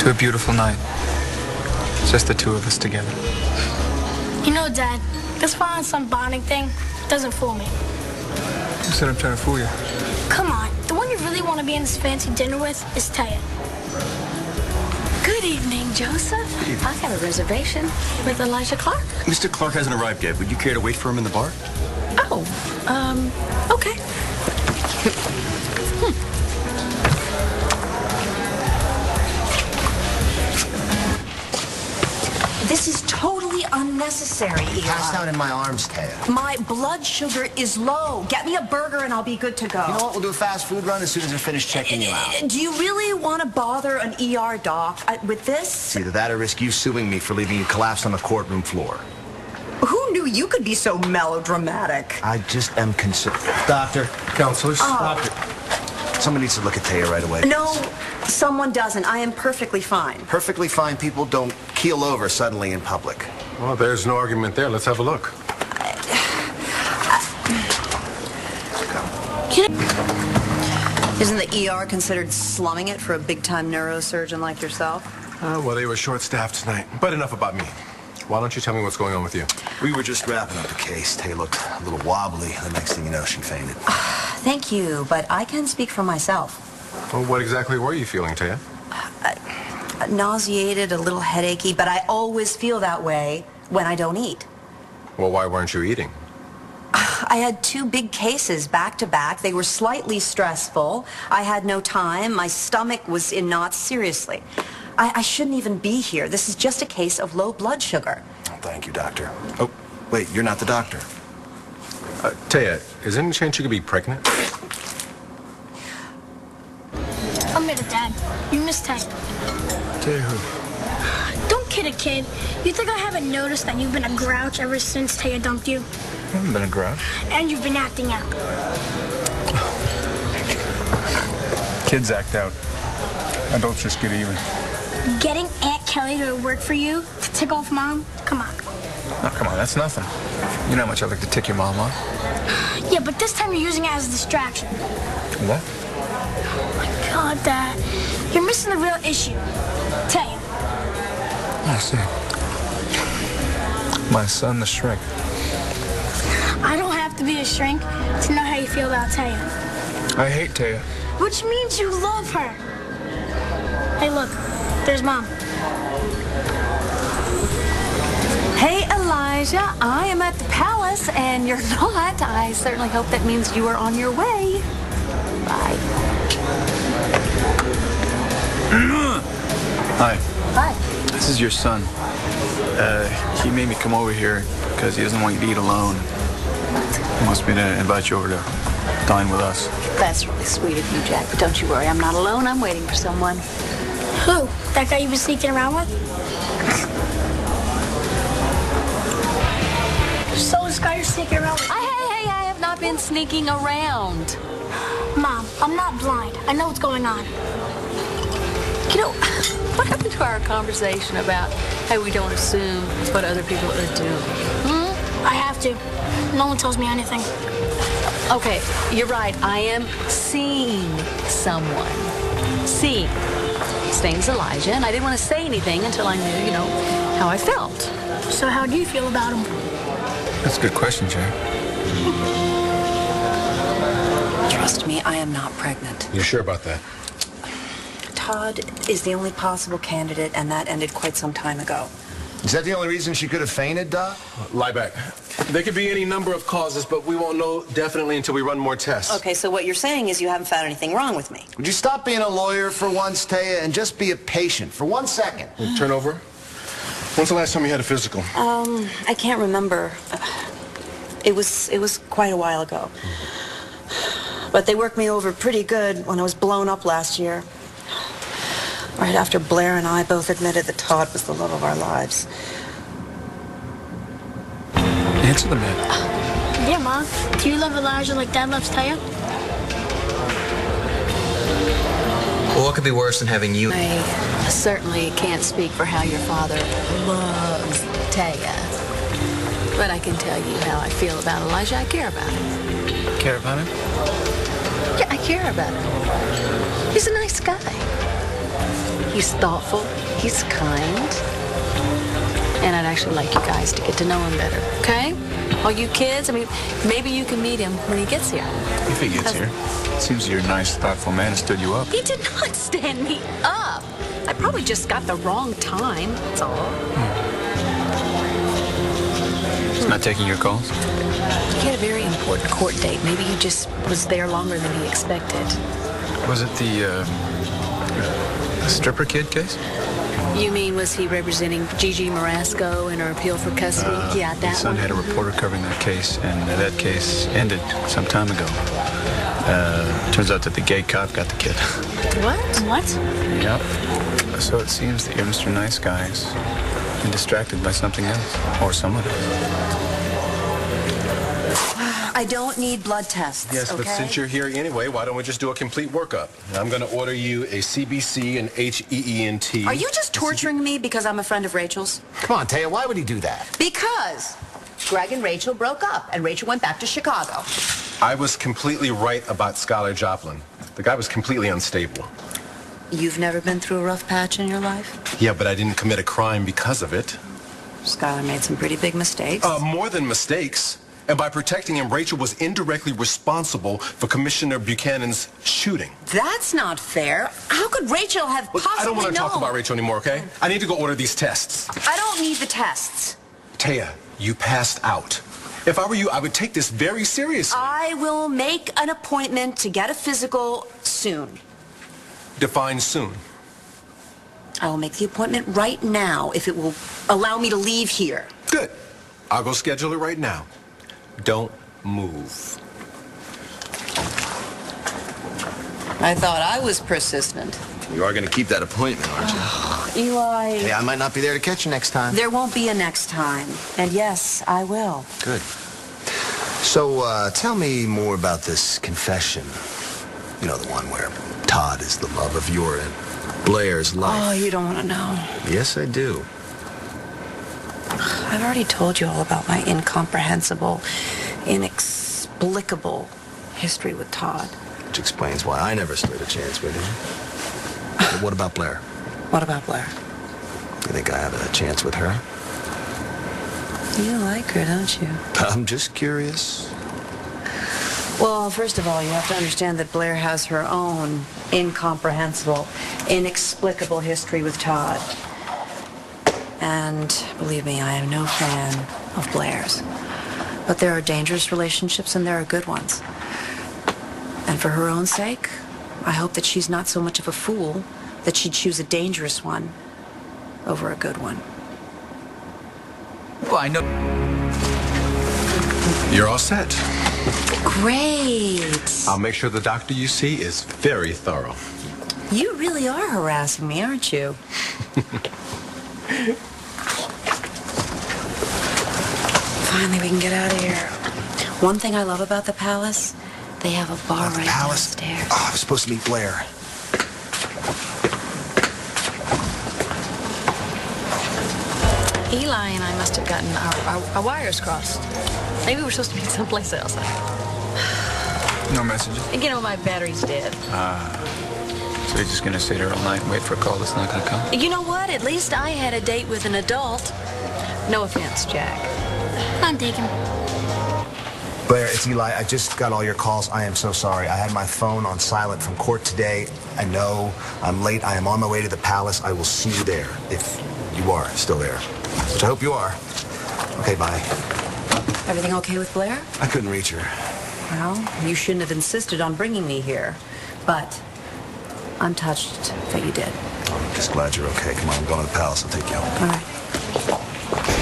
to a beautiful night. Just the two of us together. You know, Dad, this father-son bonding thing doesn't fool me. Who said I'm trying to fool you? Come on, the one you really want to be in this fancy dinner with is Taya. Good evening, Joseph. Good evening. I got a reservation with Elijah Clark. Mr. Clark hasn't arrived yet. Would you care to wait for him in the bar? Oh, okay. This is totally unnecessary, Eli. Passed out in my arms, Taya. My blood sugar is low. Get me a burger and I'll be good to go. You know what? We'll do a fast food run as soon as I finish checking you out. Do you really want to bother an ER doc with this? It's either that or risk you suing me for leaving you collapsed on the courtroom floor. Who knew you could be so melodramatic? I just am concerned. Doctor. Counselors, Doctor. Someone needs to look at Taya right away. No, someone doesn't. I am perfectly fine. Perfectly fine people don't keel over suddenly in public. well, there's no argument there. Let's have a look. Isn't the ER considered slumming it for a big-time neurosurgeon like yourself? Well, they were short-staffed tonight. But enough about me. Why don't you tell me what's going on with you? We were just wrapping up the case. Taya looked a little wobbly. The next thing you know, she fainted. Thank you, but I can speak for myself. Well, what exactly were you feeling, Taya? Nauseated, a little headachy, but I always feel that way when I don't eat. Well, why weren't you eating? I had 2 big cases back to back. They were slightly stressful. I had no time. My stomach was in knots. Seriously. I shouldn't even be here. This is just a case of low blood sugar. Oh, thank you, doctor. Oh, wait, you're not the doctor. Taya, is there any chance you could be pregnant? Admit it, Dad. You miss Taya. Taya who? Don't kid a kid. You think I haven't noticed that you've been a grouch ever since Taya dumped you? I haven't been a grouch. And you've been acting out. Kids act out. Adults just get even. Getting Aunt Kelly to work for you to tick off Mom? Come on. Oh, come on, that's nothing. You know how much I like to tick your mom off. Yeah, but this time you're using it as a distraction. What? Oh my God, Dad. You're missing the real issue. Taya. I see. My son, the shrink. I don't have to be a shrink to know how you feel about Taya. I hate Taya. Which means you love her. Hey, look. There's Mom. Hey, Elijah, I am at the palace, and you're not. I certainly hope that means you are on your way. Bye. Hi. Bye. This is your son. He made me come over here because he doesn't want you to eat alone. He wants me to invite you over to dine with us. That's really sweet of you, Jack, but don't you worry. I'm not alone. I'm waiting for someone. Who? That guy you've been sneaking around with? So this guy you're sneaking around with? Hey, I have not been sneaking around. Mom, I'm not blind. I know what's going on. You know, what happened to our conversation about how we don't assume what other people are doing? I have to. No one tells me anything. Okay, you're right. I am seeing someone. Seeing. His name's Elijah, and I didn't want to say anything until I knew, how I felt. So how do you feel about him? That's a good question, Jay. Trust me, I am not pregnant. You sure about that? Todd is the only possible candidate, and that ended quite some time ago. Is that the only reason she could have fainted, Doc? Lie back. There could be any number of causes, but we won't know definitely until we run more tests. Okay, so what you're saying is you haven't found anything wrong with me. Would you stop being a lawyer for once, Taya, and just be a patient for 1 second? Turn over. When's the last time you had a physical? I can't remember. It was quite a while ago. But they worked me over pretty good when I was blown up last year. Right after Blair and I both admitted that Todd was the love of our lives. Answer the man. Yeah, Mom. Do you love Elijah like Dad loves Taya? Well, what could be worse than having you? I certainly can't speak for how your father loves Taya. But I can tell you how I feel about Elijah. I care about him. Care about him? Yeah, I care about him. He's a nice guy. He's thoughtful. He's kind. And I'd actually like you guys to get to know him better, okay? All you kids, I mean, maybe you can meet him when he gets here. If he gets here. Seems you're a nice, thoughtful man who stood you up. He did not stand me up. I probably just got the wrong time, that's all. He's not taking your calls? He had a very important court date. Maybe he just was there longer than he expected. Was it the stripper kid case? You mean, was he representing Gigi Marasco in her appeal for custody? Yeah, that His son one. had a reporter covering that case, and that case ended some time ago. Turns out that the gay cop got the kid. What? What? Yep. So it seems that you're Mr. Nice Guys and distracted by something else or someone else. I don't need blood tests, Yes, okay? but since you're here anyway, why don't we just do a complete workup? I'm going to order you a CBC and HEENT. Are you just torturing me because I'm a friend of Rachel's? Come on, Taya, why would he do that? Because Greg and Rachel broke up, and Rachel went back to Chicago. I was completely right about Skylar Joplin. The guy was completely unstable. You've never been through a rough patch in your life? Yeah, but I didn't commit a crime because of it. Skylar made some pretty big mistakes. More than mistakes. And by protecting him, Rachel was indirectly responsible for Commissioner Buchanan's shooting. That's not fair. How could Rachel have Look, possibly I don't want to known? talk about Rachel anymore, okay? I need to go order these tests. I don't need the tests. Taya, you passed out. If I were you, I would take this very seriously. I will make an appointment to get a physical soon. Define soon. I will make the appointment right now if it will allow me to leave here. Good. I'll go schedule it right now. Don't move. I thought I was persistent. You are going to keep that appointment, aren't you? Eli, Hey, I might not be there to catch you next time. there won't be a next time. And yes, I will. Good. So, tell me more about this confession. You know, the one where Todd is the love of your and Blair's life. Oh, you don't want to know. Yes, I do. I've already told you all about my incomprehensible, inexplicable history with Todd. Which explains why I never stood a chance with him. But what about Blair? What about Blair? You think I have a chance with her? You like her, don't you? I'm just curious. Well, first of all, you have to understand that Blair has her own incomprehensible, inexplicable history with Todd. And believe me, I am no fan of Blair's. But there are dangerous relationships and there are good ones. And for her own sake, I hope that she's not so much of a fool that she'd choose a dangerous one over a good one. Well, I know. You're all set. Great. I'll make sure the doctor you see is very thorough. You really are harassing me, aren't you? Finally, we can get out of here. One thing I love about the Palace, they have a bar right downstairs. Oh, I was supposed to meet Blair. Eli and I must have gotten our wires crossed. Maybe we're supposed to be someplace else. No messages? And you know, my battery's dead. So you're just going to sit here all night and wait for a call that's not going to come? You know what? At least I had a date with an adult. No offense, Jack. I'm digging. Blair, it's Eli. I just got all your calls. I am so sorry. I had my phone on silent from court today. I know I'm late. I am on my way to the Palace. I will see you there, if you are still there, which I hope you are. Okay, bye. Everything okay with Blair? I couldn't reach her. Well, you shouldn't have insisted on bringing me here. But I'm touched that you did. I'm just glad you're okay. Come on, I'm going to the Palace. I'll take you home. All right.